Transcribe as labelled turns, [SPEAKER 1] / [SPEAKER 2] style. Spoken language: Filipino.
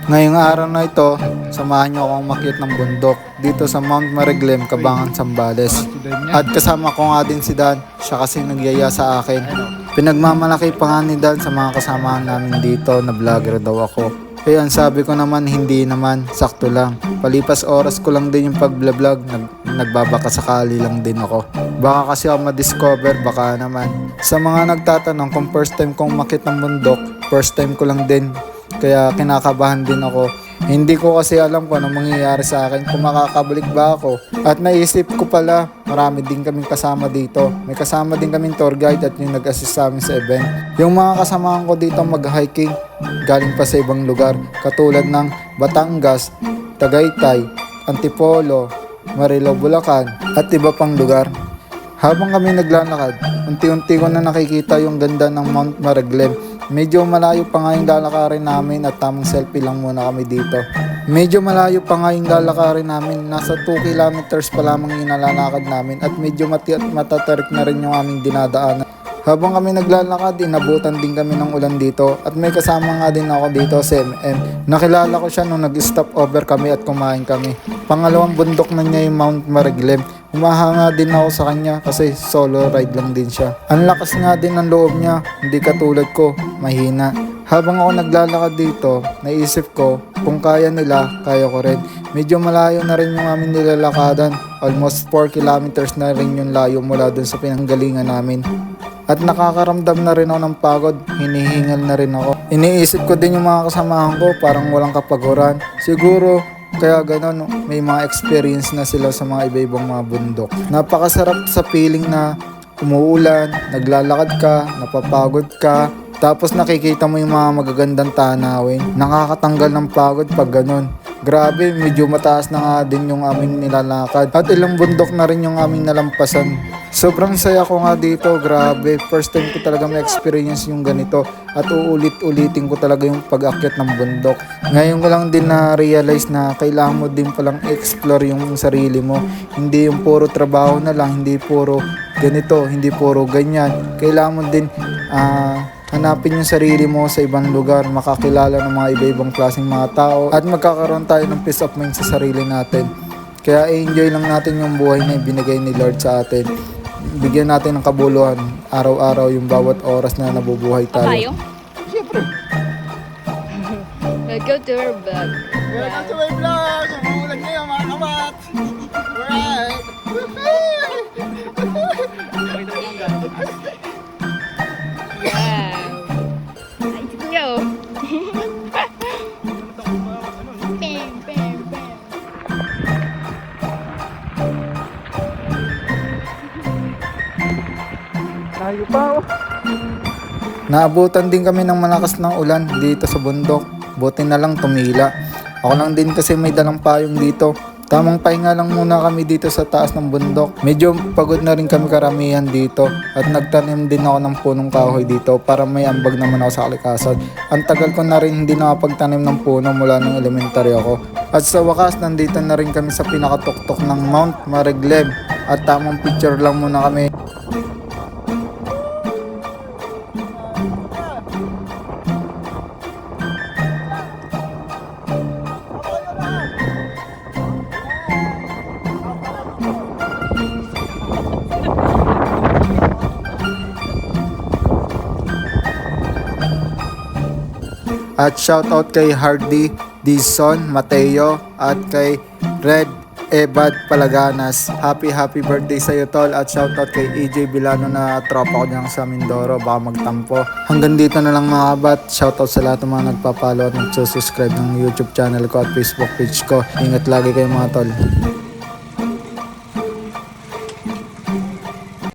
[SPEAKER 1] Ngayong araw na ito, samahan niyo akong umakyat ng bundok dito sa Mount Mareglem, Cabangan, Zambales. At kasama ko nga din si Dan, siya kasi nagyaya sa akin. Pinagmamalaki pa nga ni Dan sa mga kasamahan namin dito na vlogger daw ako. Kaya ang sabi ko naman, hindi naman, sakto lang. Palipas oras ko lang din yung pag-vlog, nagbabaka sakali lang din ako. Baka kasi ako ma-discover, baka naman. Sa mga nagtatanong kung first time kong umakyat ng bundok, first time ko lang din. Kaya kinakabahan din ako. Hindi ko kasi alam kung ano mangyayari sa akin, kung makakabalik ba ako. At naisip ko pala, marami din kaming kasama dito. May kasama din kaming tour guide at yung nag-assist sa amin sa event. Yung mga kasamahan ko dito mag-hiking, galing pa sa ibang lugar. Katulad ng Batangas, Tagaytay, Antipolo, Marilao, Bulacan, at iba pang lugar. Habang kami naglalakad, unti-unti ko na nakikita yung ganda ng Mount Mareglem. Medyo malayo pa nga yung lalakarin namin at tamang selfie lang muna kami dito. Medyo malayo pa nga yung lalakarin namin, nasa 2 kilometers pa lamang yung nalalakad namin at medyo matatarik na rin yung aming dinadaanan. Habang kami naglalakad, inabutan din kami ng ulan dito at may kasama nga din ako dito si MM. Nakilala ko siya nung nag-stop over kami at kumain kami. Pangalawang bundok na niya yung Mount Mareglem. Humahanga din ako sa kanya kasi solo ride lang din siya. Ang lakas nga din ng loob niya, hindi katulad ko, mahina. Habang ako naglalakad dito, naisip ko kung kaya nila, kaya ko rin. Medyo malayo na rin yung aming nilalakadan. Almost 4 kilometers na rin yung layo mula dun sa pinanggalingan namin. At nakakaramdam na rin ako ng pagod, hinihingal na rin ako. Iniisip ko din yung mga kasamahan ko, parang walang kapaguran. Siguro kaya ganon, may mga experience na sila sa mga iba-ibang mga bundok. Napakasarap sa feeling na umuulan, naglalakad ka, napapagod ka, tapos nakikita mo yung mga magagandang tanawin. Nakakatanggal ng pagod pag ganon. Grabe, medyo mataas na nga din yung aming nilalakad at ilang bundok na rin yung aming nalampasan. Sobrang saya ko nga dito, grabe. First time ko talaga ma-experience yung ganito at uulit-ulitin ko talaga yung pag-akyat ng bundok. Ngayon ko lang din na-realize na kailangan mo din palang explore yung sarili mo. Hindi yung puro trabaho na lang, hindi puro ganito, hindi puro ganyan. Kailangan mo din hanapin yung sarili mo sa ibang lugar, makakilala ng mga iba-ibang klaseng mga tao at magkakaroon tayo ng peace of mind sa sarili natin. Kaya enjoy lang natin yung buhay na ibinigay ni Lord sa atin. Bigyan natin ng kabuluhan araw-araw yung bawat oras na nabubuhay tayo.
[SPEAKER 2] Tayo?
[SPEAKER 1] Siyempre.
[SPEAKER 2] Welcome to our vlog.
[SPEAKER 3] Welcome to my vlog! Umuulan ngayon mga kamat! Alright!
[SPEAKER 2] Wow! Ay, si Kuya oh. Bam, bam, bam.
[SPEAKER 1] Tayo pa oh. Naabutan din kami ng malakas ng ulan dito sa bundok. Buti na lang tumila. Ako lang din kasi may dalang payong dito. Tamang pahinga lang muna kami dito sa taas ng bundok. Medyo pagod na rin kami karamihan dito. At nagtanim din ako ng punong kahoy dito para may ambag naman ako sa kalikasan. Ang tagal ko na rin hindi nakapagtanim ng puno mula nung elementary ako. At sa wakas, nandito na rin kami sa pinakatuktok ng Mount Mareglem. At tamang picture lang muna kami. At shoutout kay Hardy, Dison, Mateo at kay Red Ebad Palaganas. Happy birthday sa iyo tol at shoutout kay EJ Bilano na tropa ko dyan sa Mindoro, baka magtampo. Hanggang dito na lang mga kabat. Shoutout sa lahat ng mga nagpapalo at nagsusubscribe ng YouTube channel ko at Facebook page ko. Ingat lagi kayo mga tol.